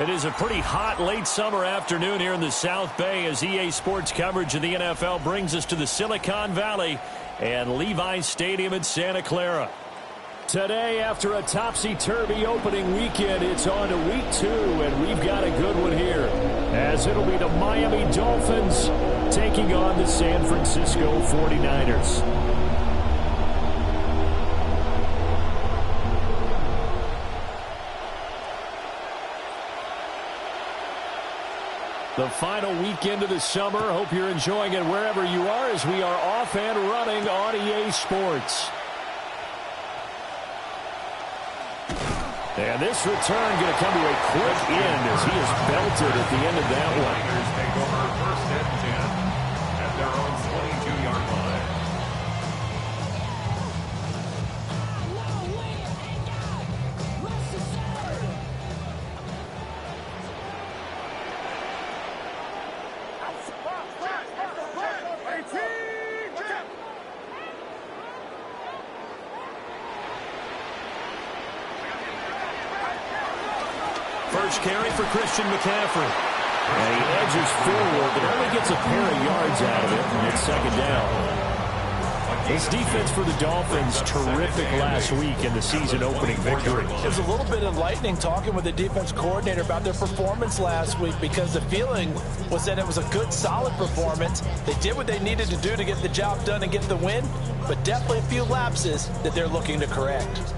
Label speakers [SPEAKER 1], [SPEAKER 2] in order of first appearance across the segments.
[SPEAKER 1] It is a pretty hot late summer afternoon here in the South Bay as EA Sports coverage of the NFL brings us to the Silicon Valley and Levi's Stadium in Santa Clara. Today, after a topsy-turvy opening weekend, it's on to week 2, and we've got a good one here, as it'll be the Miami Dolphins taking on the San Francisco 49ers. The final weekend of the summer. Hope you're enjoying it wherever you are as we are off and running on EA Sports. And this return going to come to a quick end as he is belted at the end of that one.
[SPEAKER 2] Niners take over first and 10 at their own 22-yard line.
[SPEAKER 1] First carry for Christian McCaffrey. And he edges forward, but only gets a pair of yards out of it, and it's second down. This defense for the Dolphins, terrific last week in the season-opening victory.
[SPEAKER 3] It was a little bit enlightening talking with the defense coordinator about their performance last week because the feeling was that it was a good, solid performance. They did what they needed to do to get the job done and get the win, but definitely a few lapses that they're looking to correct.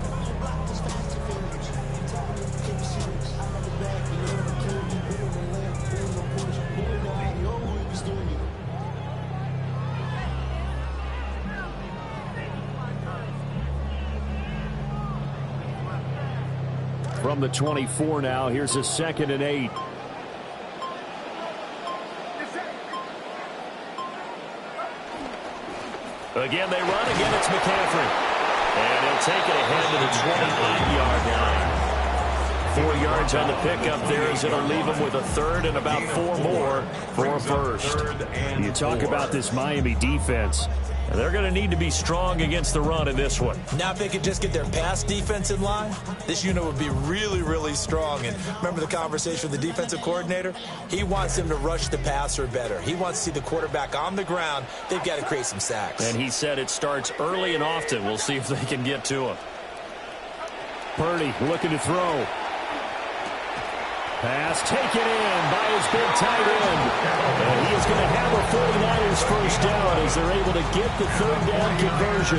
[SPEAKER 1] From the 24 now, here's a 2nd and 8. Again, they run. Again, it's McCaffrey. And he'll take it ahead to the 28-yard line. 4 yards on the pickup there as it'll leave him with a third and about 4 more for a first. You talk about this Miami defense. They're going to need to be strong against the run in this one.
[SPEAKER 3] Now, if they could just get their pass defense in line, this unit would be really, really strong. And remember the conversation with the defensive coordinator? He wants them to rush the passer better. He wants to see the quarterback on the ground. They've got to create some sacks.
[SPEAKER 1] And he said it starts early and often. We'll see if they can get to him. Purdy looking to throw. Pass taken in by his big tight end. And he is going to have a 49ers first down as they're able to get the third down conversion.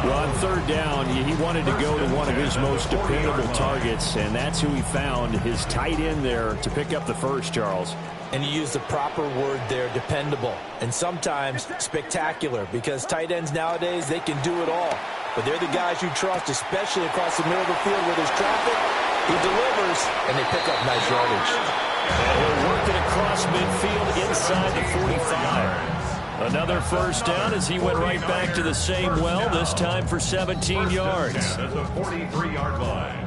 [SPEAKER 1] Well, on third down, he wanted to go to one of his most dependable targets, and that's who he found, his tight end there, to pick up the first, Charles.
[SPEAKER 3] And you use the proper word there, dependable, and sometimes spectacular, because tight ends nowadays, they can do it all. But they're the guys you trust, especially across the middle of the field where there's traffic. He delivers, and they pick up nice yardage.
[SPEAKER 1] And he'll work it across midfield inside the 45. Another first down as he went right back to the same well, this time for 17 yards.
[SPEAKER 2] At the 43-yard line.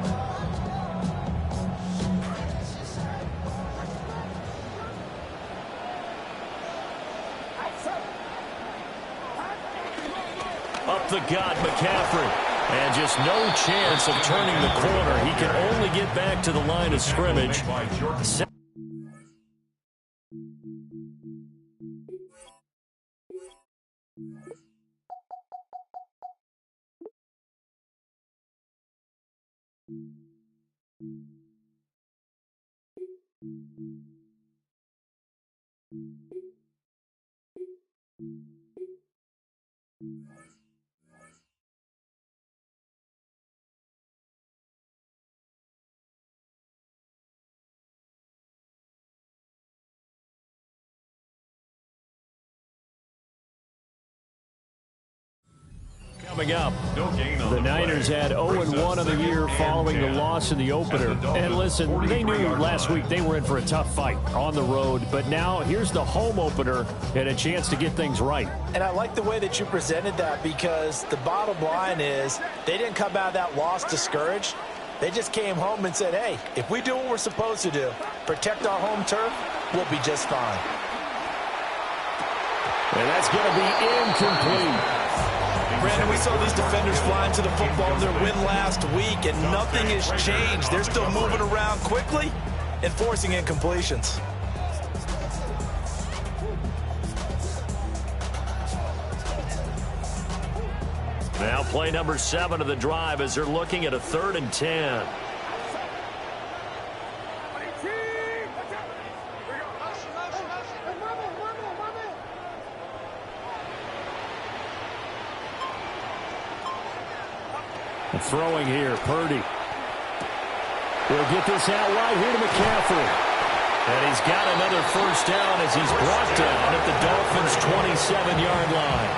[SPEAKER 1] Up the gut, McCaffrey. And just no chance of turning the corner. He can only get back to the line of scrimmage. Coming up, the Niners had 0-1 on the year following the loss in the opener. And listen, they knew last week they were in for a tough fight on the road. But now here's the home opener and a chance to get things right.
[SPEAKER 3] And I like the way that you presented that, because the bottom line is they didn't come out of that loss discouraged. They just came home and said, hey, if we do what we're supposed to do, protect our home turf, we'll be just fine.
[SPEAKER 1] And that's going to be incomplete.
[SPEAKER 3] Brandon, we saw these defenders flying to the football in their win last week, and nothing has changed. They're still moving around quickly and forcing incompletions.
[SPEAKER 1] Now play number 7 of the drive as they're looking at a 3rd and 10. Throwing here, Purdy. He'll get this out wide here to McCaffrey. And he's got another first down as he's brought down at the Dolphins' 27-yard line.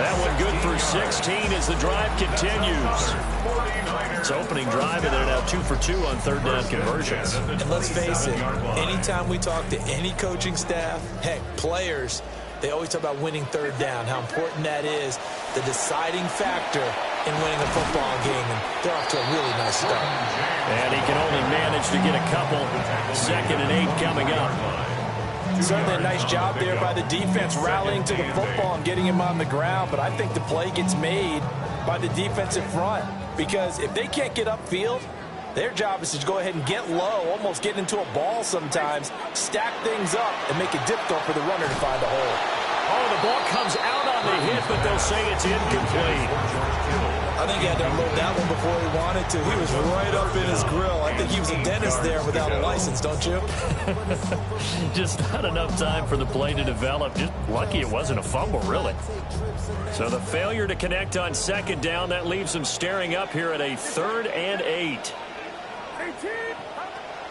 [SPEAKER 1] That one good for 16 as the drive continues. It's opening drive, and they're now 2 for 2 on 3rd down conversions.
[SPEAKER 3] And let's face it, anytime we talk to any coaching staff, heck, players, they always talk about winning 3rd down, how important that is, the deciding factor in winning a football game, and they're off to a really nice start.
[SPEAKER 1] And he can only manage to get a couple. 2nd and 8 coming up.
[SPEAKER 3] Certainly a nice job there by the defense rallying to the football and getting him on the ground, but I think the play gets made by the defensive front, because if they can't get upfield, their job is to go ahead and get low, almost get into a ball sometimes, stack things up, and make it difficult for the runner to find a hole.
[SPEAKER 1] Oh, the ball comes out on the hit, but they'll say it's incomplete.
[SPEAKER 3] I think he had to unload that one before he wanted to. He was right up in his grill. I think he was a dentist there without a license, don't you?
[SPEAKER 1] Just not enough time for the play to develop. Just lucky it wasn't a fumble, really. So the failure to connect on 2nd down, that leaves him staring up here at a 3rd and 8.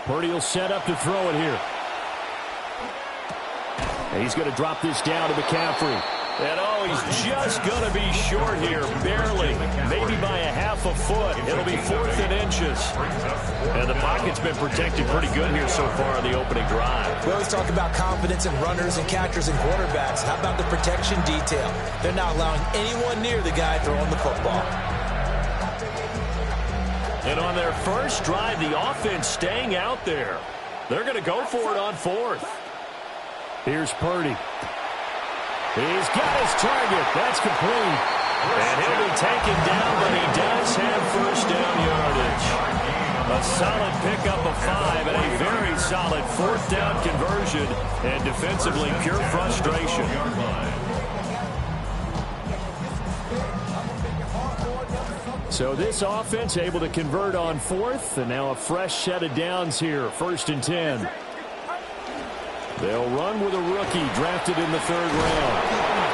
[SPEAKER 1] Purdy will set up to throw it here. And he's going to drop this down to McCaffrey. And, oh, he's just going to be short here, barely, maybe by a half a foot. It'll be 4th and inches. And the pocket's been protected pretty good here so far on the opening drive.
[SPEAKER 3] We always talk about confidence in runners and catchers and quarterbacks. How about the protection detail? They're not allowing anyone near the guy throwing the football.
[SPEAKER 1] And on their first drive, the offense staying out there. They're going to go for it on 4th. Here's Purdy. He's got his target. That's complete. And he'll be taken down, but he does have first down yardage. A solid pickup of 5 and a very solid 4th down conversion. And defensively, pure frustration. So this offense able to convert on 4th, and now a fresh set of downs here, 1st and 10. They'll run with a rookie drafted in the 3rd round.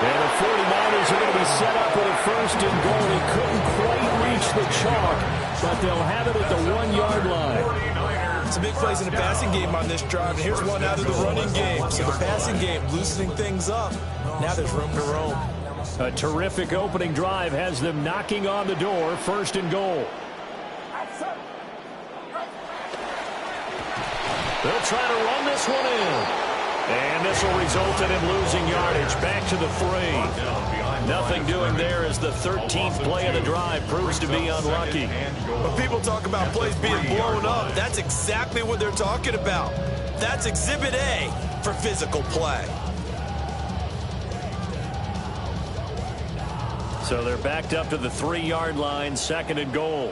[SPEAKER 1] And the 49ers are going to be set up with a 1st and goal. He couldn't quite reach the chalk, but they'll have it at the 1-yard line.
[SPEAKER 3] Some big plays in the passing game on this drive. And here's one out of the running game. So the passing game loosening things up. Now there's room to roam.
[SPEAKER 1] A terrific opening drive has them knocking on the door, 1st and goal. They'll try to run this one in. And this will result in him losing yardage back to the 3. Nothing doing there as the 13th play of the drive proves to be unlucky.
[SPEAKER 3] When people talk about plays being blown up, that's exactly what they're talking about. That's Exhibit A for physical play.
[SPEAKER 1] So they're backed up to the 3-yard line, 2nd and goal.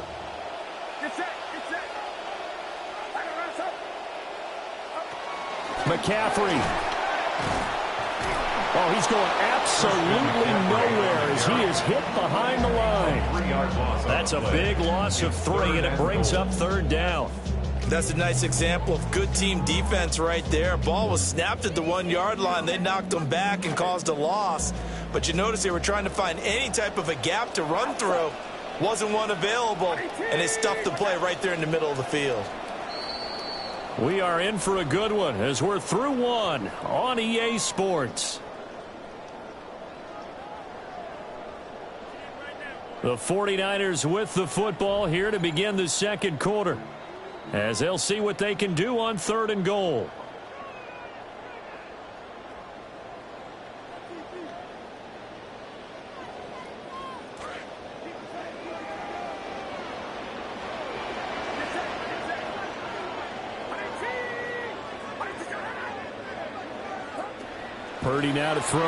[SPEAKER 1] McCaffrey. Oh, he's going absolutely nowhere as he is hit behind the line. That's a big loss of 3, and it brings up 3rd down.
[SPEAKER 3] That's a nice example of good team defense right there. Ball was snapped at the 1-yard line. They knocked them back and caused a loss. But you notice they were trying to find any type of a gap to run through. Wasn't one available, and they stuffed the play right there in the middle of the field.
[SPEAKER 1] We are in for a good one as we're through 1 on EA Sports. The 49ers with the football here to begin the 2nd quarter, as they'll see what they can do on 3rd and goal. Purdy now to throw.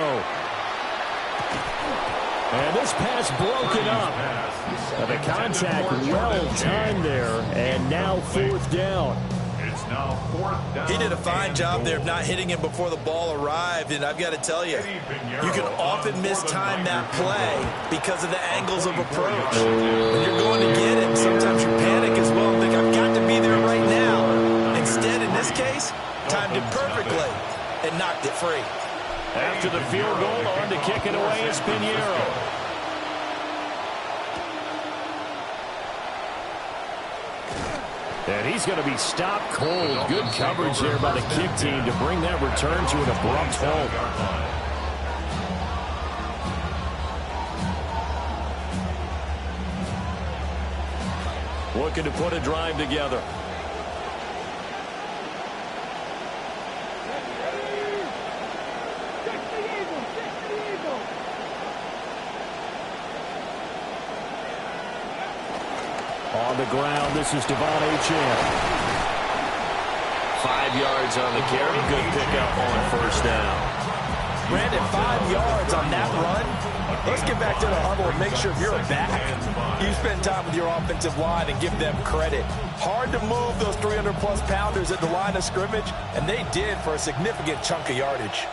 [SPEAKER 1] And this pass broken up. The contact well timed there, and now 4th down.
[SPEAKER 2] It's now 4th down.
[SPEAKER 3] He did a fine job there of not hitting him before the ball arrived, and I've got to tell you, you can often mistime that play because of the angles of approach. When you're going to get him, sometimes you panic as well and think, I've got to be there right now. Instead, in this case, timed it perfectly and knocked it free.
[SPEAKER 1] After the field goal, on to kick it away is Pinheiro. And he's going to be stopped cold. Good coverage there by the kick team to bring that return to an abrupt halt. Looking to put a drive together. On the ground, this is Devon Achane. 5 yards on the carry. Good pickup on 1st down.
[SPEAKER 3] Brandon, 5 yards on that run. Let's get back to the huddle and make sure if you're a back, you spend time with your offensive line and give them credit. Hard to move those 300-plus pounders at the line of scrimmage, and they did for a significant chunk of yardage.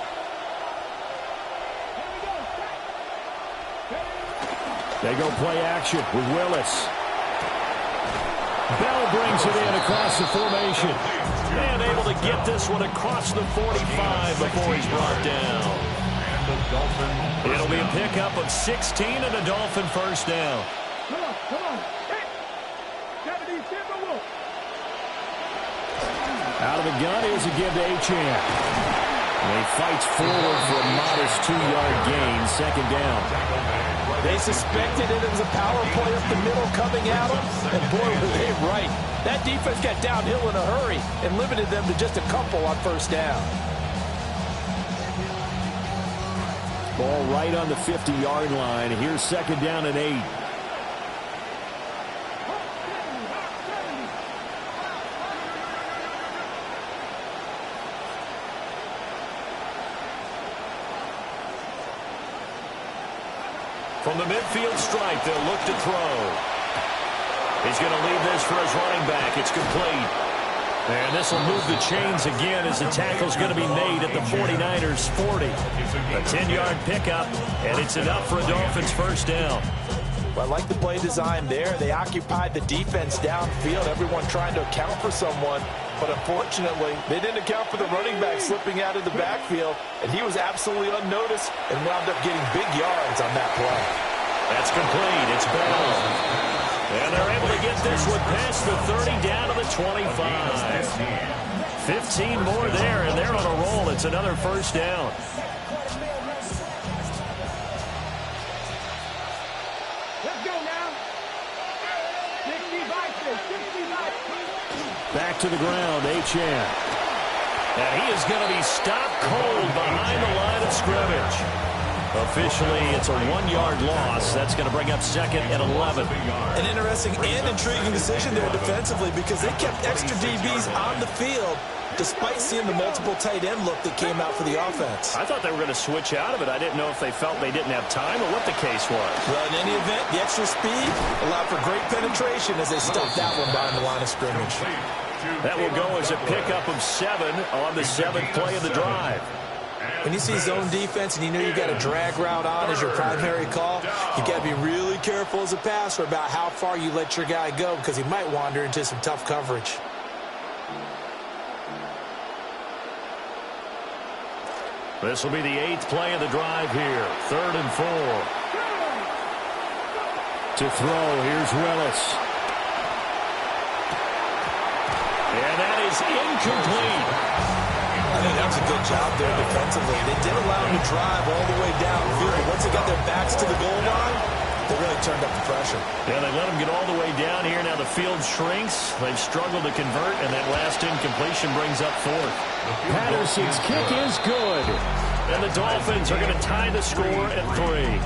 [SPEAKER 1] They go play action with Willis. Bell brings it in across the formation. And able to get this one across the 45 before he's brought down. It'll be a pickup of 16 and a Dolphin 1st down. Out of the gun is a give to Achane. And he fights forward for a modest 2-yard gain, 2nd down.
[SPEAKER 3] They suspected it was a power play up the middle coming at them, and boy, were they right. That defense got downhill in a hurry and limited them to just a couple on 1st down.
[SPEAKER 1] Ball right on the 50-yard line. Here's 2nd down and 8. From the midfield stripe, they'll look to throw. He's going to leave this for his running back. It's complete. And this will move the chains again as the tackle's going to be made at the 49ers 40. A 10-yard pickup, and it's enough for a Dolphins 1st down.
[SPEAKER 3] Well, I like the play design there. They occupied the defense downfield, everyone trying to account for someone. But unfortunately, they didn't account for the running back slipping out of the backfield, and he was absolutely unnoticed and wound up getting big yards on that play.
[SPEAKER 1] That's complete. It's Bell. And they're able to get this one past the 30 down to the 25. 15 more there, and they're on a roll. It's another 1st down. Back to the ground, Achane. And he is going to be stopped cold behind the line of scrimmage. Officially, it's a 1-yard loss. That's going to bring up 2nd and 11.
[SPEAKER 3] An interesting and intriguing decision there defensively because they kept extra DBs on the field despite seeing the multiple tight end look that came out for the offense.
[SPEAKER 1] I thought they were going to switch out of it. I didn't know if they felt they didn't have time or what the case was.
[SPEAKER 3] Well, in any event, the extra speed allowed for great penetration as they stuffed that one behind the line of scrimmage.
[SPEAKER 1] That will go as a pickup of 7 on the 7th play of the drive.
[SPEAKER 3] When you see zone defense and you know you got a drag route on as your primary call, you got to be really careful as a passer about how far you let your guy go because he might wander into some tough coverage.
[SPEAKER 1] This will be the 8th play of the drive here. 3rd and 4. To throw, here's Willis. And that is incomplete.
[SPEAKER 3] I think that was a good job there defensively. They did allow him to drive all the way downfield, but once they got their backs to the goal line, they really turned up the pressure.
[SPEAKER 1] Yeah, they let him get all the way down here. Now the field shrinks. They've struggled to convert, and that last incompletion brings up 4th. Patterson's kick is good. And the Dolphins are going to tie the score at 3.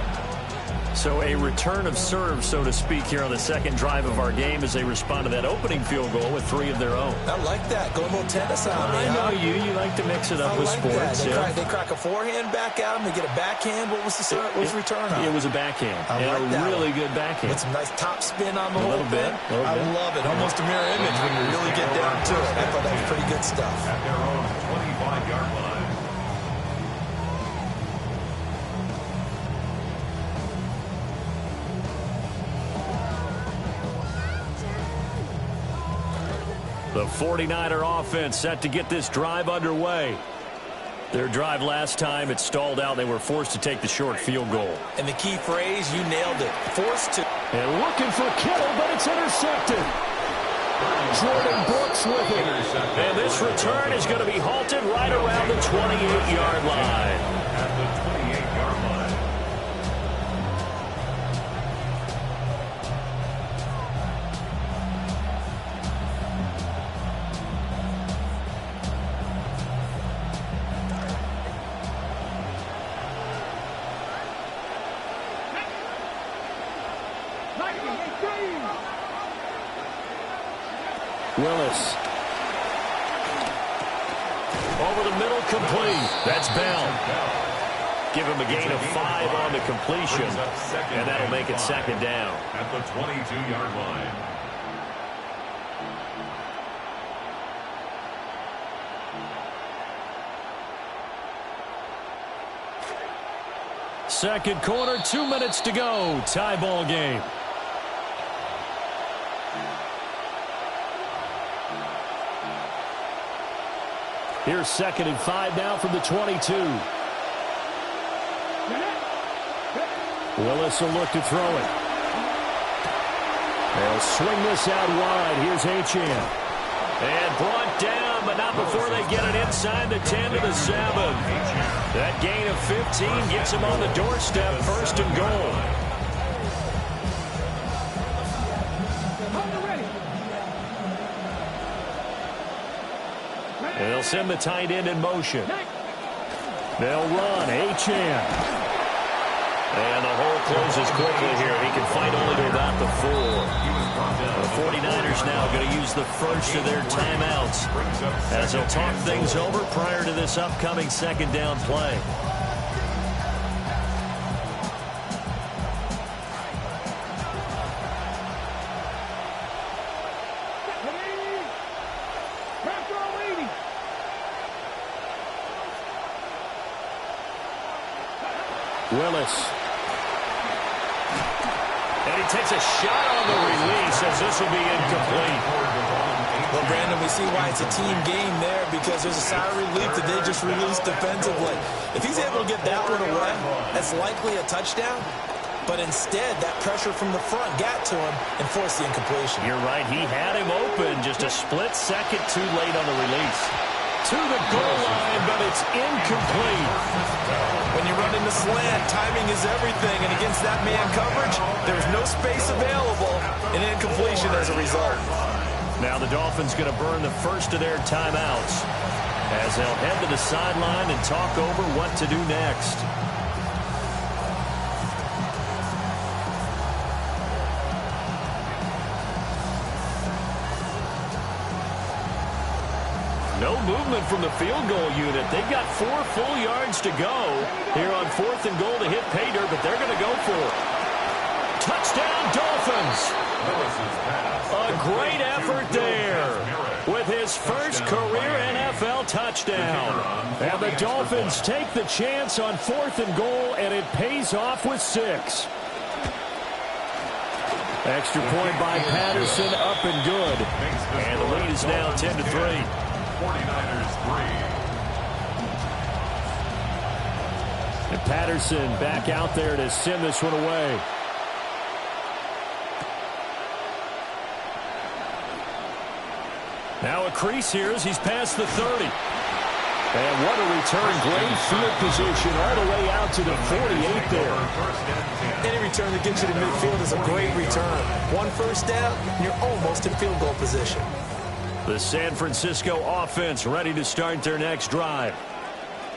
[SPEAKER 1] So a return of serve, so to speak, here on the 2nd drive of our game as they respond to that opening field goal with 3 of their own.
[SPEAKER 3] I like that. Go a little tennis on me.
[SPEAKER 1] I know you. You like to mix it up with sports.
[SPEAKER 3] They crack a forehand back at him. They get a backhand. What was the return on?
[SPEAKER 1] It was a backhand. And a really good backhand.
[SPEAKER 3] With some nice top spin on the whole thing.
[SPEAKER 1] I
[SPEAKER 3] love it. Almost a mirror image when you really get down to it. I thought that was pretty good stuff.
[SPEAKER 2] At their own 25-yard line.
[SPEAKER 1] The 49er offense set to get this drive underway. Their drive last time, it stalled out. They were forced to take the short field goal.
[SPEAKER 3] And the key phrase, you nailed it. Forced to.
[SPEAKER 1] And looking for Kittle, but it's intercepted. Jordan Brooks with it. And this return is going to be halted right around the 28-yard line.
[SPEAKER 2] At the 28-yard line.
[SPEAKER 1] Willis. Over the middle, complete. That's Bell. Give him a gain of 5 on the completion, and that'll make it 2nd down.
[SPEAKER 2] At the 22-yard line.
[SPEAKER 1] Second quarter, 2 minutes to go. Tie ball game. Here's 2nd and 5 now from the 22. Willis will look to throw it. They'll swing this out wide. Here's Achane. And brought down, but not before they get it inside the 10 to the 7. That gain of 15 gets him on the doorstep, 1st and goal. They'll send the tight end in motion. They'll run. Achane. And the hole closes quickly here. He can fight only to about the 4. The 49ers now going to use the first of their timeouts as they'll talk things over prior to this upcoming 2nd down play. Willis. And he takes a shot on the release as this will be incomplete.
[SPEAKER 3] Well, Brandon, we see why it's a team game there because there's a sigh of relief that they just released defensively. If he's able to get that one away, that's likely a touchdown. But instead, that pressure from the front got to him and forced the incompletion.
[SPEAKER 1] You're right. He had him open just a split second too late on the release. To the goal line, but it's incomplete.
[SPEAKER 3] When you run into slant, timing is everything, and against that man coverage, there's no space available, and incompletion as a result.
[SPEAKER 1] Now the Dolphins going to burn the first of their timeouts as they'll head to the sideline and talk over what to do next. No movement from the field goal unit. They've got 4 full yards to go here on 4th and goal to hit pay dirt, but they're going to go for it. Touchdown, Dolphins. A great effort there with his first career NFL touchdown. And the Dolphins take the chance on 4th and goal, and it pays off with 6. Extra point by Patterson, up and good. And the lead is now 10-3.
[SPEAKER 2] 49ers 3.
[SPEAKER 1] And Patterson back out there to send this one away. Now a crease here as he's past the 30. And what a return. Great field position all the way out to the 48 there.
[SPEAKER 3] Any return that gets you to midfield is a great return. 1 first down, and you're almost in field goal position.
[SPEAKER 1] The San Francisco offense ready to start their next drive.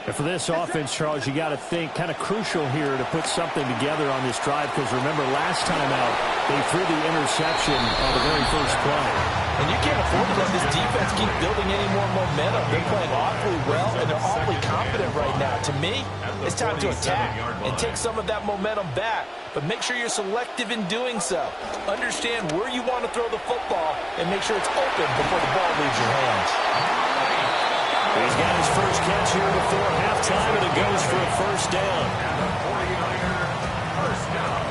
[SPEAKER 1] And for this offense, Charles, you got to think kind of crucial here to put something together on this drive, because remember last time out they threw the interception on the very first play.
[SPEAKER 3] And you can't afford to let this defense keep building any more momentum. They're playing awfully well, and they're awfully confident right now. To me, it's time to attack and take some of that momentum back. But make sure you're selective in doing so. Understand where you want to throw the football and make sure it's open before the ball leaves your hands.
[SPEAKER 1] He's got his first catch here before halftime, and it goes for a first down.
[SPEAKER 2] And the 49er first down.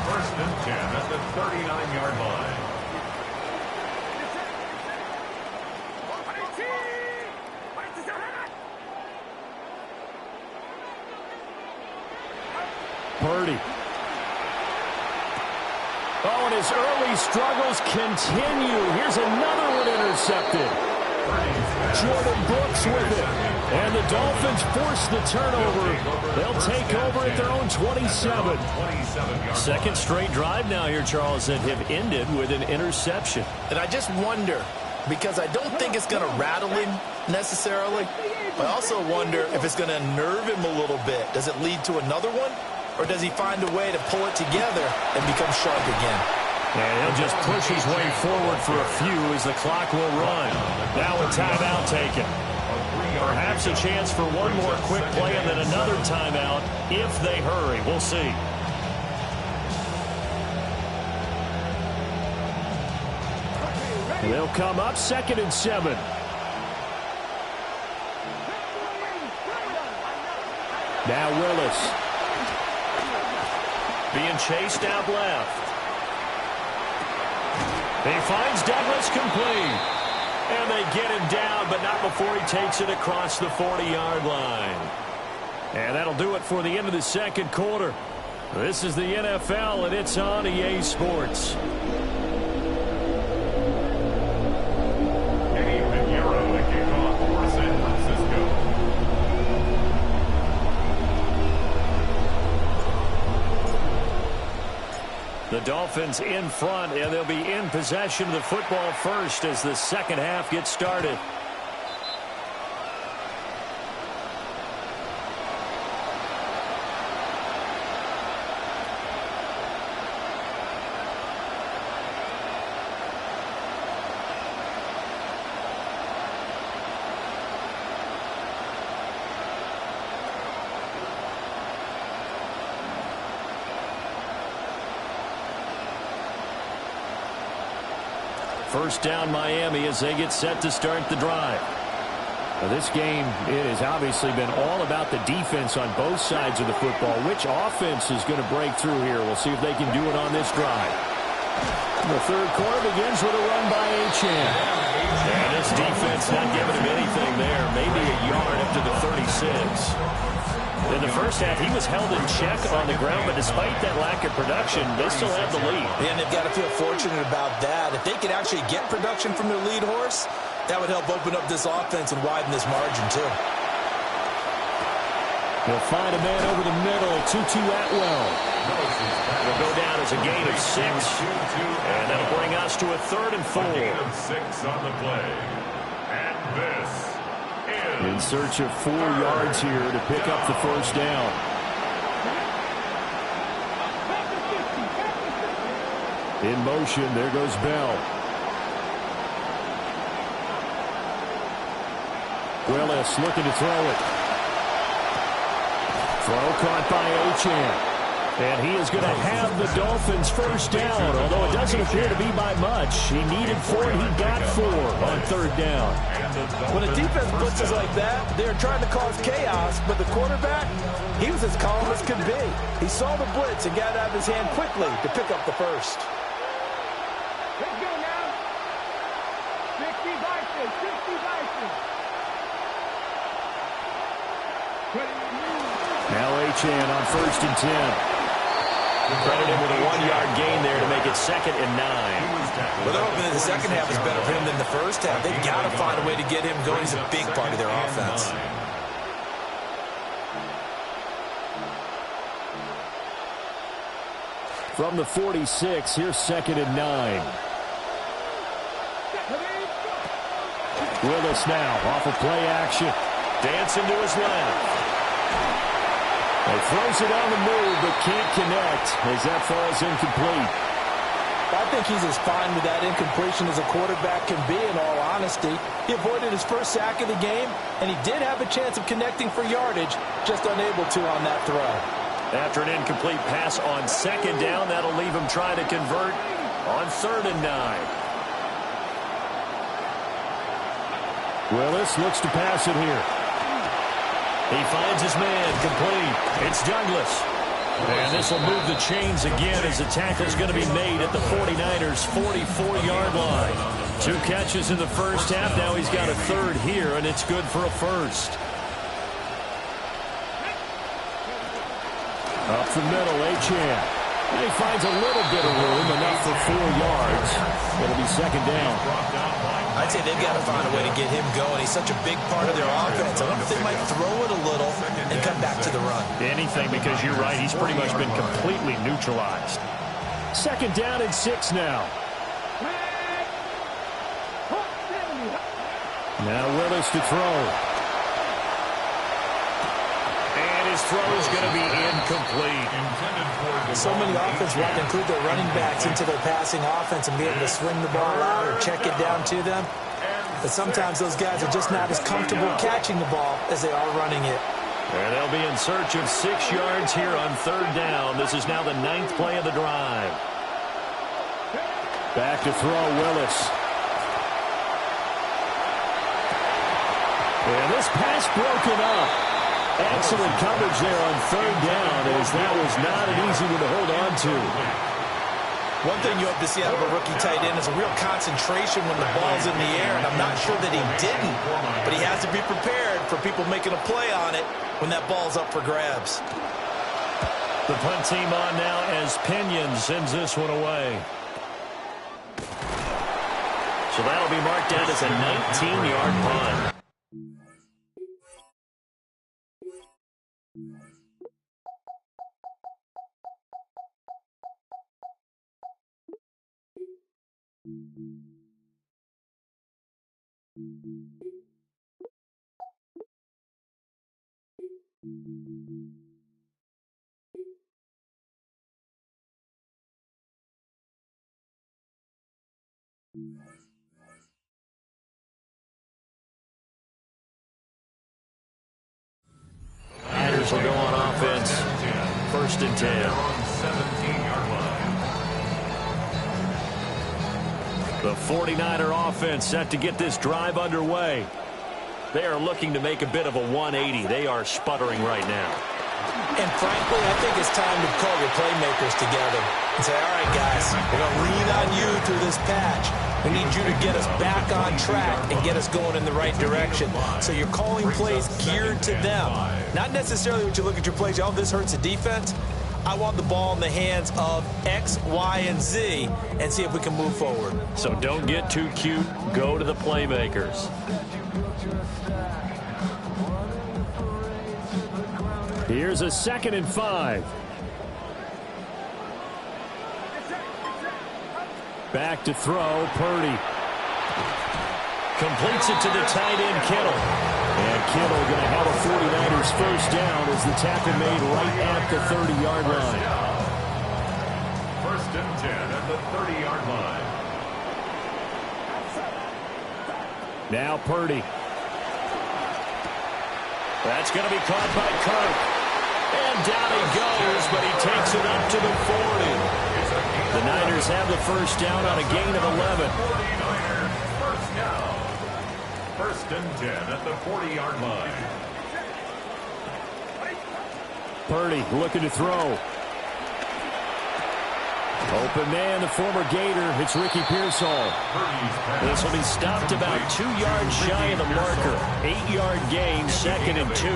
[SPEAKER 2] 1st and 10 at the 39-yard line.
[SPEAKER 1] Purdy. Oh, and his early struggles continue. Here's another one intercepted. Jordan Brooks with it. And the Dolphins force the turnover. They'll take over at their own 27. Second straight drive now here, Charles, that have ended with an interception.
[SPEAKER 3] And I just wonder, because I don't think it's going to rattle him necessarily, but I also wonder if it's going to nerve him a little bit. Does it lead to another one? Or does he find a way to pull it together and become sharp again?
[SPEAKER 1] And he'll just push his way forward for a few as the clock will run. Now a timeout taken. Perhaps a chance for one more quick play and then another timeout if they hurry. We'll see. They'll come up 2nd and 7. Now Willis. Being chased out left. He finds Douglas complete. And they get him down, but not before he takes it across the 40-yard line. And that'll do it for the end of the second quarter. This is the NFL, and it's on EA Sports. The Dolphins in front, and they'll be in possession of the football first as the second half gets started. First down Miami as they get set to start the drive. Now this game, it has obviously been all about the defense on both sides of the football. Which offense is going to break through here? We'll see if they can do it on this drive. The third quarter begins with a run by Achane. And this defense not giving him anything there. Maybe a yard up to the 36. In the first half, he was held in check on the ground, but despite that lack of production, they still have the lead.
[SPEAKER 3] And they've got to feel fortunate about that. If they could actually get production from their lead horse, that would help open up this offense and widen this margin, too.
[SPEAKER 1] They'll find a man over the middle, Tutu Atwell. Will go down as a gain of 6, and that'll bring us to a 3rd and 4.
[SPEAKER 2] A gain of 6 on the play. And this
[SPEAKER 1] in search of 4 yards here to pick up the first down. In motion, there goes Bell. Willis looking to throw it. Throw caught by Achane. And he is going to have the Dolphins first down, although it doesn't appear to be by much. He needed 4, and he got 4 on third down.
[SPEAKER 3] When a defense blitzes like that, they're trying to cause chaos, but the quarterback, he was as calm as could be. He saw the blitz and got it out of his hand quickly to pick up the first.
[SPEAKER 4] Let's go now. 60 Vikings, 60 Vikings.
[SPEAKER 1] Now Achane on 1st and 10. Credited with a 1-yard gain there to make it 2nd and 9.
[SPEAKER 3] Well, they're hoping that the second half is better for him than the first half. They've got to find a way to get him going. He's a big part of their offense.
[SPEAKER 1] From the 46, here's 2nd and 9. Willis now off of play action. Dancing to his left. He throws it on the move, but can't connect as that falls incomplete.
[SPEAKER 3] I think he's as fine with that incompletion as a quarterback can be, in all honesty. He avoided his first sack of the game, and he did have a chance of connecting for yardage, just unable to on that throw.
[SPEAKER 1] After an incomplete pass on 2nd down, that'll leave him trying to convert on 3rd and 9. Willis looks to pass it here. He finds his man, complete. It's Douglas. And this will move the chains again as the tackle's going to be made at the 49ers' 44-yard line. 2 catches in the first half. Now he's got a 3rd here, and it's good for a first. Up the middle, Achane. And he finds a little bit of room, enough for 4 yards. It'll be 2nd down.
[SPEAKER 3] I'd say they've got to find a way to get him going. He's such a big part of their offense. I wonder if they might throw it a little and come back to the run.
[SPEAKER 1] Anything, because you're right. He's pretty much been completely neutralized. 2nd down and 6 now. Now Willis to throw. And his throw is going to be incomplete.
[SPEAKER 3] So many offenses want to include their running backs into their passing offense and be able to swing the ball out or check it down to them. But sometimes those guys are just not as comfortable catching the ball as they are running it.
[SPEAKER 1] And they'll be in search of 6 yards here on 3rd down. This is now the 9th play of the drive. Back to throw, Willis. And this pass broken up. Excellent coverage there on 3rd down, as that was not an easy one to hold on to.
[SPEAKER 3] One thing you hope to see out of a rookie tight end is a real concentration when the ball's in the air, and I'm not sure that he didn't, but he has to be prepared for people making a play on it when that ball's up for grabs.
[SPEAKER 1] The punt team on now as Pinion sends this one away. So that'll be marked down as a 19-yard punt. Niners will go on offense. 1st and 10. The 49er offense set to get this drive underway. They are looking to make a bit of a 180. They are sputtering right now.
[SPEAKER 3] And frankly, I think it's time to call your playmakers together and say, all right, guys, we're going to lean on you through this patch. We need you to get us back on track and get us going in the right direction. So you're calling plays geared to them. Not necessarily when you look at your plays, oh, this hurts the defense. I want the ball in the hands of X, Y, and Z and see if we can move forward.
[SPEAKER 1] So don't get too cute. Go to the playmakers. Here's a 2nd and 5. Back to throw, Purdy. Completes it to the tight end, Kittle. And Kittle going to have a 49ers first down as the tackle made right at the 30-yard line.
[SPEAKER 2] 1st and 10 at the 30-yard line.
[SPEAKER 1] Now Purdy. That's going to be caught by Kirk. And down he goes, but he takes it up to the 40. The Niners have the first down on a gain of 11.
[SPEAKER 2] 49ers first down. First and 10 at the 40-yard line.
[SPEAKER 1] Purdy looking to throw. Open man, the former Gator. It's Ricky Pearsall. This will be stopped about 2 yards shy of the marker. 8-yard gain, second and 2.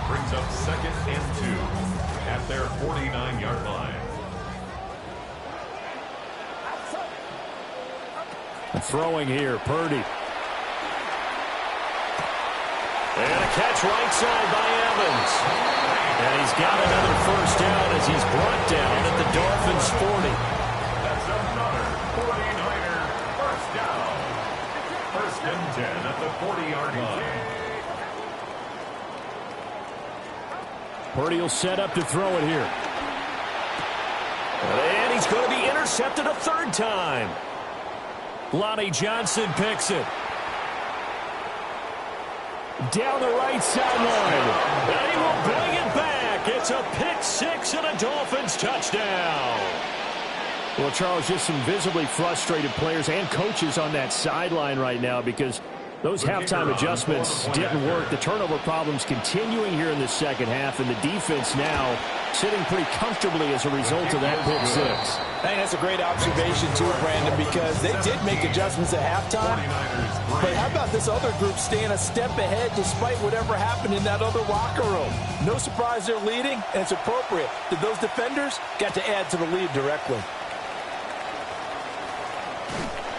[SPEAKER 2] Brings up second and 2 at their 49-yard line.
[SPEAKER 1] Throwing here, Purdy. And a catch right side by Evans. And he's got another first down as he's brought down at the Dolphins' 40.
[SPEAKER 2] That's another 49er first down. First and 10 at the 40-yard line.
[SPEAKER 1] Purdy will set up to throw it here. And he's going to be intercepted a third time. Lonnie Johnson picks it. Down the right sideline. And he will bring it back. It's a pick six and a Dolphins touchdown. Well, Charles, just some visibly frustrated players and coaches on that sideline right now because those halftime adjustments didn't work. The turnover problems continuing here in the second half, and the defense now sitting pretty comfortably as a result of that pick six.
[SPEAKER 3] I think that's a great observation, too, Brandon, because they did make adjustments at halftime. But how about this other group staying a step ahead despite whatever happened in that other locker room? No surprise they're leading, and it's appropriate that those defenders got to add to the lead directly.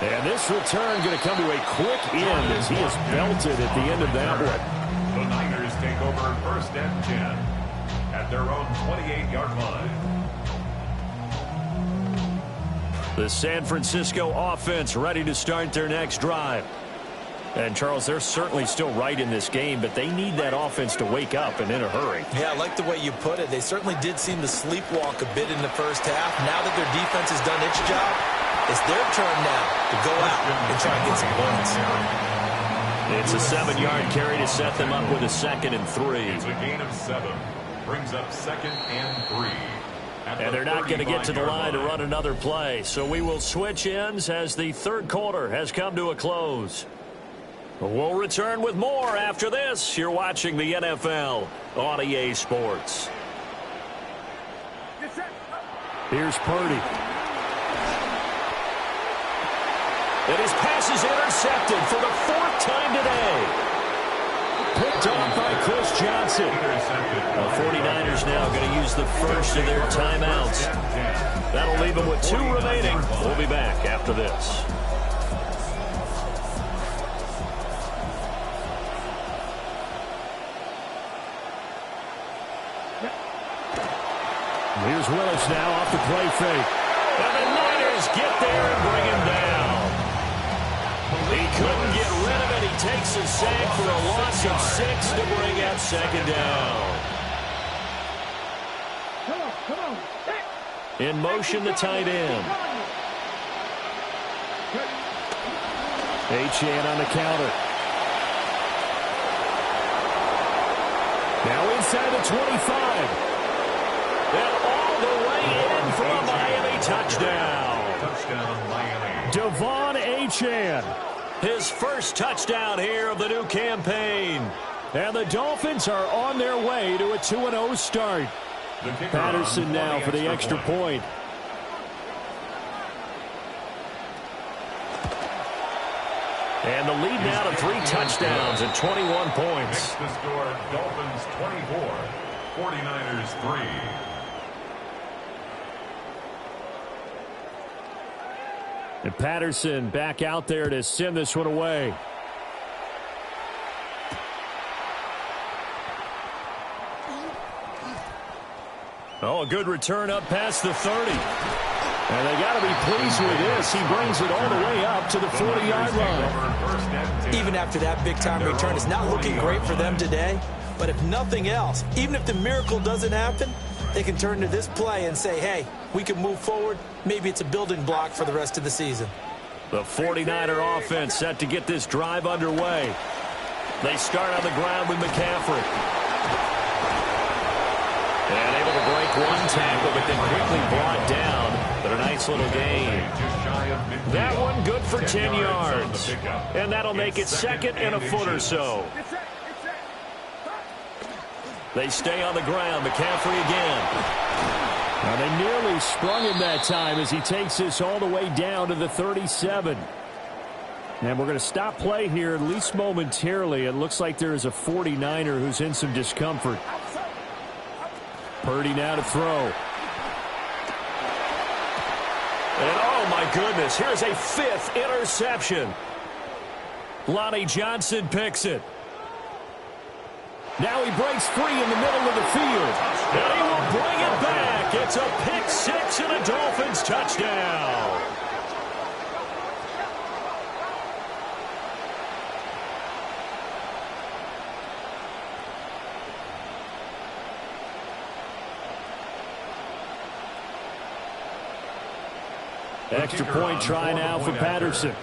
[SPEAKER 1] And this return going to come to a quick end as he is belted at the end of that one.
[SPEAKER 2] The Niners take over first and 10 at their own 28-yard line.
[SPEAKER 1] The San Francisco offense ready to start their next drive. And, Charles, they're certainly still right in this game, but they need that offense to wake up and in a hurry.
[SPEAKER 3] Yeah, I like the way you put it. They certainly did seem to sleepwalk a bit in the first half. Now that their defense has done its job, it's their turn now to go out and try and get some points.
[SPEAKER 1] It's a 7-yard carry to set them up with a second and 3.
[SPEAKER 2] It's a gain of 7. Brings up second and 3.
[SPEAKER 1] And they're not going to get to the line to run another play. So we will switch ends as the third quarter has come to a close. We'll return with more after this. You're watching the NFL on EA Sports. Here's Purdy. And his pass is intercepted for the 4th time today. Picked off by Chris Johnson. The 49ers now going to use the first of their timeouts. That'll leave them with 2 remaining. We'll be back after this. Here's Willis now off the play fake. And the Niners get there and bring him down. He couldn't get rid of it. He takes a sack for a loss of 6 to bring up second down.
[SPEAKER 4] Come on.
[SPEAKER 1] In motion, the tight end. Achane on the counter. Now inside the 25. And all the way in for a Miami touchdown.
[SPEAKER 2] Touchdown, Miami.
[SPEAKER 1] Devon Achane. His first touchdown here of the new campaign. And the Dolphins are on their way to a 2-0 start. Patterson now for the extra point. And the lead now to 3 touchdowns and 21 points.
[SPEAKER 2] Makes the score Dolphins 24, 49ers 3.
[SPEAKER 1] And Patterson back out there to send this one away. Oh, a good return up past the 30. And they got to be pleased with this. He brings it all the way up to the 40-yard line.
[SPEAKER 3] Even after that big-time return, it's not looking great for them today. But if nothing else, even if the miracle doesn't happen, they can turn to this play and say, hey, we can move forward. Maybe it's a building block for the rest of the season.
[SPEAKER 1] The 49er offense set to get this drive underway. They start on the ground with McCaffrey. And able to break one tackle, but then quickly brought down. But a nice little gain. That one good for 10 yards. And that'll make it second and a foot or so. They stay on the ground. McCaffrey again. Now they nearly sprung him that time as he takes this all the way down to the 37. And we're going to stop play here, at least momentarily. It looks like there is a 49er who's in some discomfort. Purdy now to throw. And oh my goodness, here's a 5th interception. Lonnie Johnson picks it. Now he breaks free in the middle of the field. And he will bring it back. It's a pick 6 and a Dolphins touchdown. Extra point try now for Patterson.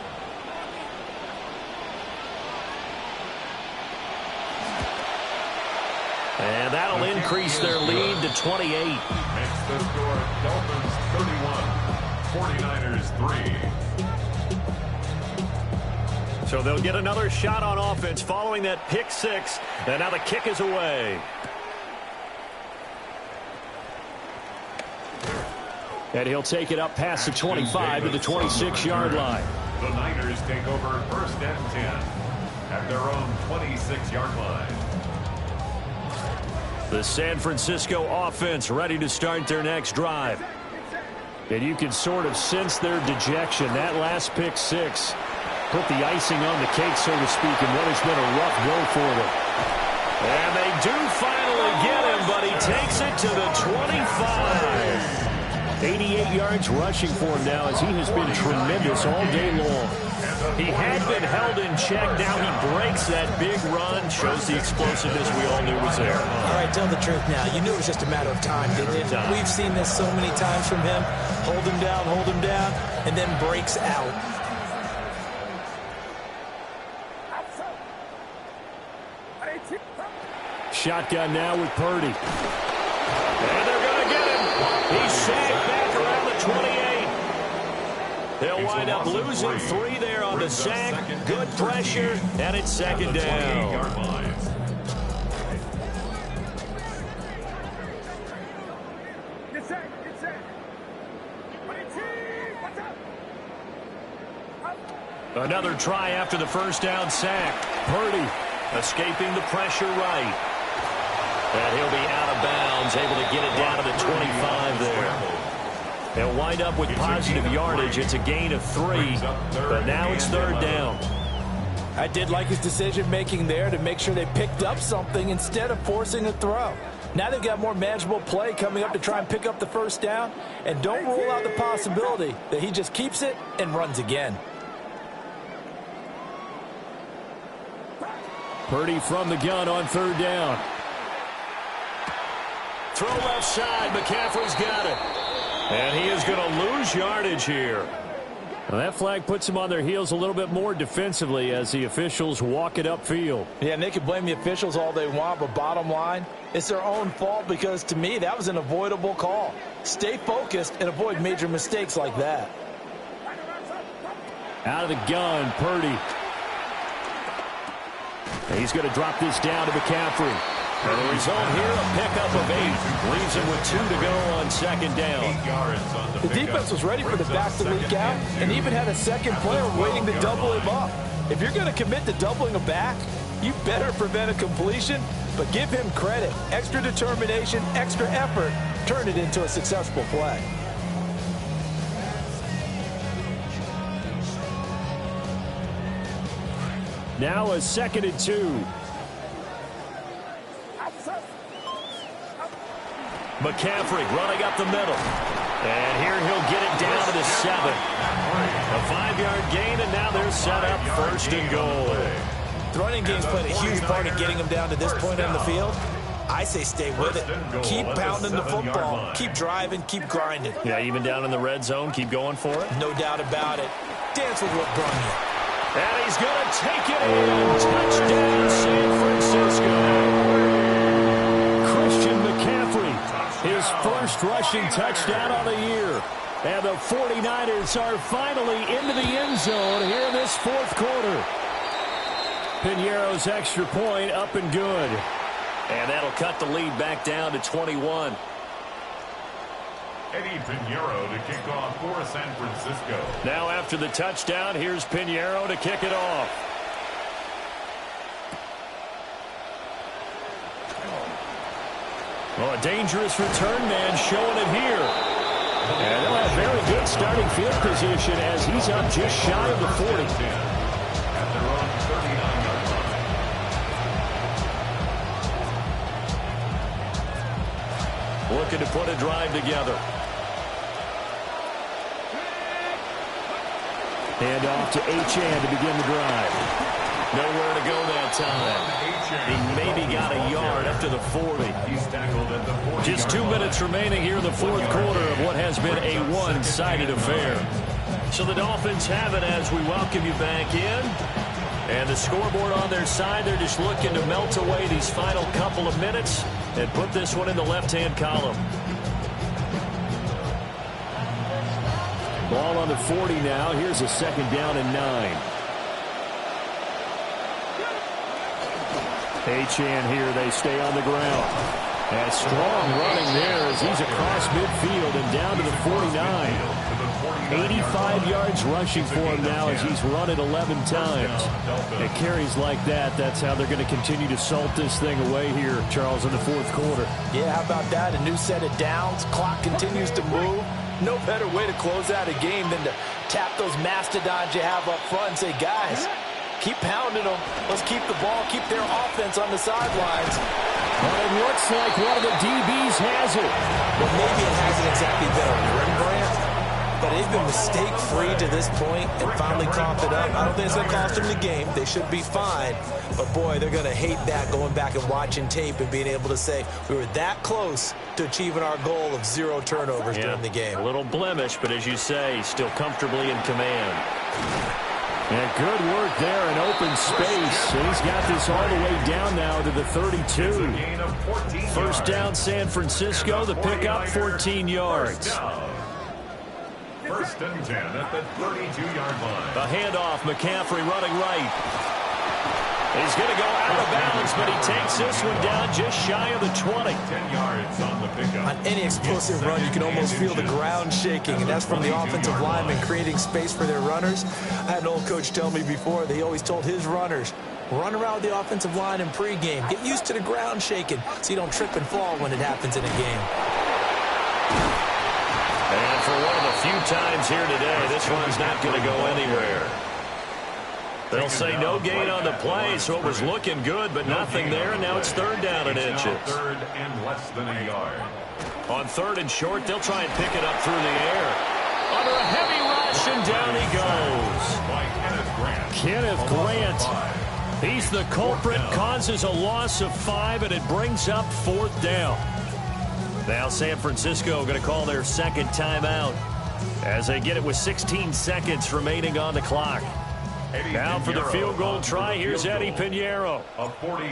[SPEAKER 1] And that'll increase their lead to 28.
[SPEAKER 2] Makes the score Dolphins 31, 49ers 3.
[SPEAKER 1] So they'll get another shot on offense following that pick 6. And now the kick is away. And he'll take it up past the 25 to the 26-yard line.
[SPEAKER 2] The Niners take over 1st and 10 at their own 26-yard line.
[SPEAKER 1] The San Francisco offense ready to start their next drive. And you can sort of sense their dejection. That last pick 6 put the icing on the cake, so to speak, in what has been a rough go for them. And they do finally get him, but he takes it to the 25. 88 yards rushing for him now, as he has been tremendous all day long. He had been held in check. Now he breaks that big run. Shows the explosiveness we all knew was there.
[SPEAKER 3] All right, tell the truth now. You knew it was just a matter of time, didn't it? We've seen this so many times from him. Hold him down, and then breaks out.
[SPEAKER 1] Shotgun now with Purdy. And they're going to get him. He's sacked back around the 28. They'll wind up losing 3 there on the sack. Good pressure, and it's second down. Another try after the first down sack. Purdy escaping the pressure right. And he'll be out of bounds, able to get it down to the 25 there. They'll wind up with positive yardage. It's a gain of 3, but now it's third down.
[SPEAKER 3] I did like his decision-making there to make sure they picked up something instead of forcing a throw. Now they've got more manageable play coming up to try and pick up the first down, and don't rule out the possibility that he just keeps it and runs again.
[SPEAKER 1] Purdy from the gun on third down. Throw left side. McCaffrey's got it. And he is going to lose yardage here. Well, that flag puts them on their heels a little bit more defensively as the officials walk it upfield.
[SPEAKER 3] Yeah, and they can blame the officials all they want, but bottom line, it's their own fault because, to me, that was an avoidable call. Stay focused and avoid major mistakes like that.
[SPEAKER 1] Out of the gun, Purdy. And he's going to drop this down to McCaffrey. And the result here, a pickup of 8. Leaves him with 2 to go on second down.
[SPEAKER 2] 8 yards on
[SPEAKER 3] The defense was ready for the back to leak out and even had a second player waiting to double him up. If you're going to commit to doubling a back, you better prevent a completion, but give him credit. Extra determination, extra effort, turn it into a successful play.
[SPEAKER 1] Now a 2nd and 2. McCaffrey running up the middle. And here he'll get it down to the 7. A 5-yard gain, and now they're set up 1st and goal.
[SPEAKER 3] The running game's played a huge part in getting him down to this point on the field. I say stay with it. Keep pounding the football. Keep driving. Keep grinding.
[SPEAKER 1] Yeah, even down in the red zone, keep going for it.
[SPEAKER 3] No doubt about it. Dance with what brung you.
[SPEAKER 1] And he's going to take it in. Touchdown, San Francisco. rushing touchdown on the year. And the 49ers are finally into the end zone here in this fourth quarter. Piñeiro's extra point up and good. And that'll cut the lead back down to 21.
[SPEAKER 2] Eddie Piñeiro to kick off for San Francisco.
[SPEAKER 1] Now after the touchdown, here's Piñeiro to kick it off. Well, a dangerous return man showing it here. And they'll have very good starting field position as he's up just shy of the 40.
[SPEAKER 2] At their own 39-yard line.
[SPEAKER 1] Looking to put a drive together. Hand off to Achane to begin the drive. Nowhere to go that time. He maybe got a yard up to the 40.
[SPEAKER 2] He's tackled at the 40.
[SPEAKER 1] Just 2 minutes remaining here in the fourth quarter of what has been a one-sided affair. So the Dolphins have it as we welcome you back in. And the scoreboard on their side, they're just looking to melt away these final couple of minutes and put this one in the left-hand column. Ball on the 40 now. Here's a second down and 9. Achane here, they stay on the ground. And strong running there as he's across midfield and down to the 49. 85 yards rushing for him now as he's run it 11 times. At carries like that, that's how they're going to continue to salt this thing away here, Charles, in the fourth quarter.
[SPEAKER 3] Yeah, how about that? A new set of downs. Clock continues to move. No better way to close out a game than to tap those mastodons you have up front and say, guys, keep pounding them. Let's keep the ball, keep their offense on the sidelines.
[SPEAKER 1] Well, it looks like one of the DBs has it.
[SPEAKER 3] Well, maybe it hasn't exactly been a Rembrandt, but they've been mistake-free to this point and finally coughed it up. I don't think it's going to cost them the game. They should be fine. But, boy, they're going to hate that, going back and watching tape and being able to say we were that close to achieving our goal of 0 turnovers during the game.
[SPEAKER 1] A little blemish, but as you say, still comfortably in command. And good work there in open space. And he's got this all the way down now to the 32. First down, San Francisco. The pickup, 14 yards.
[SPEAKER 2] First and 10 at the 32-yard line.
[SPEAKER 1] A handoff, McCaffrey running right. He's going to go out of bounds, but he takes this one down just shy of the 20.
[SPEAKER 2] 10 yards on the pickup.
[SPEAKER 3] On any explosive run, you can almost feel the ground shaking, and that's from the offensive linemen creating space for their runners. I had an old coach tell me before that he always told his runners, run around with the offensive line in pregame. Get used to the ground shaking so you don't trip and fall when it happens in a game.
[SPEAKER 1] And for one of the few times here today, this one's not going to go anywhere. They'll say no gain on the play, so it was looking good, but nothing there, and now it's third down and inches.
[SPEAKER 2] Third and less than a yard.
[SPEAKER 1] On third and short, they'll try and pick it up through the air. Under a heavy rush, and down he goes.
[SPEAKER 2] By
[SPEAKER 1] Kenneth Grant. He's the culprit, causes a loss of 5, and it brings up fourth down. Now San Francisco going to call their second timeout as they get it with 16 seconds remaining on the clock. Now for the field goal try, here's Eddie Piñeiro.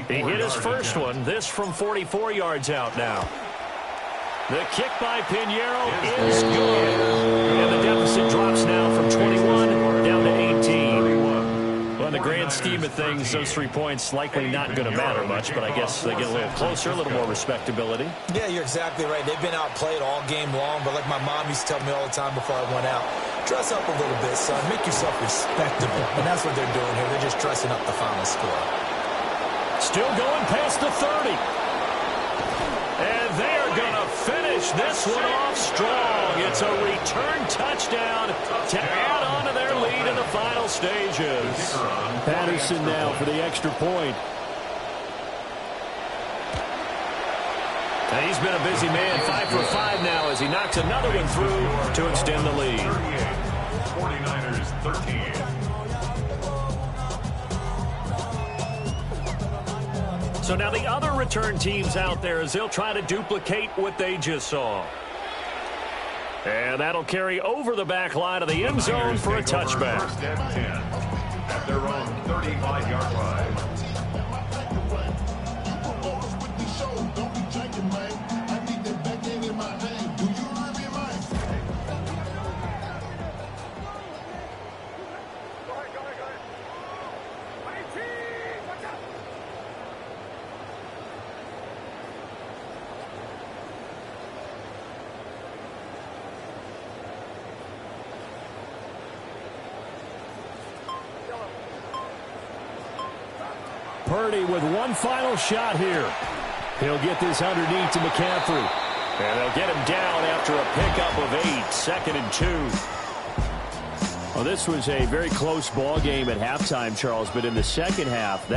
[SPEAKER 1] He hit his first one, this from 44 yards out now. The kick by Piñeiro is good. And the deficit drops now from 21 down to 18. Well, in the grand scheme of things, those 3 points likely not going to matter much, but I guess they get a little closer, a little more respectability.
[SPEAKER 3] Yeah, you're exactly right. They've been outplayed all game long, but like my mom used to tell me all the time before I went out, dress up a little bit, son. Make yourself respectable. And that's what they're doing here. They're just dressing up the final score.
[SPEAKER 1] Still going past the 30. And they are going to finish this one off strong. It's a return touchdown to add on to their lead in the final stages. Patterson now for the extra point. And he's been a busy man, 5 for 5 now as he knocks another one through to extend the lead.
[SPEAKER 2] 49ers 13.
[SPEAKER 1] So now the other return teams out there as they'll try to duplicate what they just saw. And that'll carry over the back line of the end zone for a touchback.
[SPEAKER 2] First and 10 at their own 35-yard line.
[SPEAKER 1] Purdy with one final shot here. He'll get this underneath to McCaffrey. And they'll get him down after a pickup of 8, 2nd and 2. Well, this was a very close ball game at halftime, Charles, but in the second half,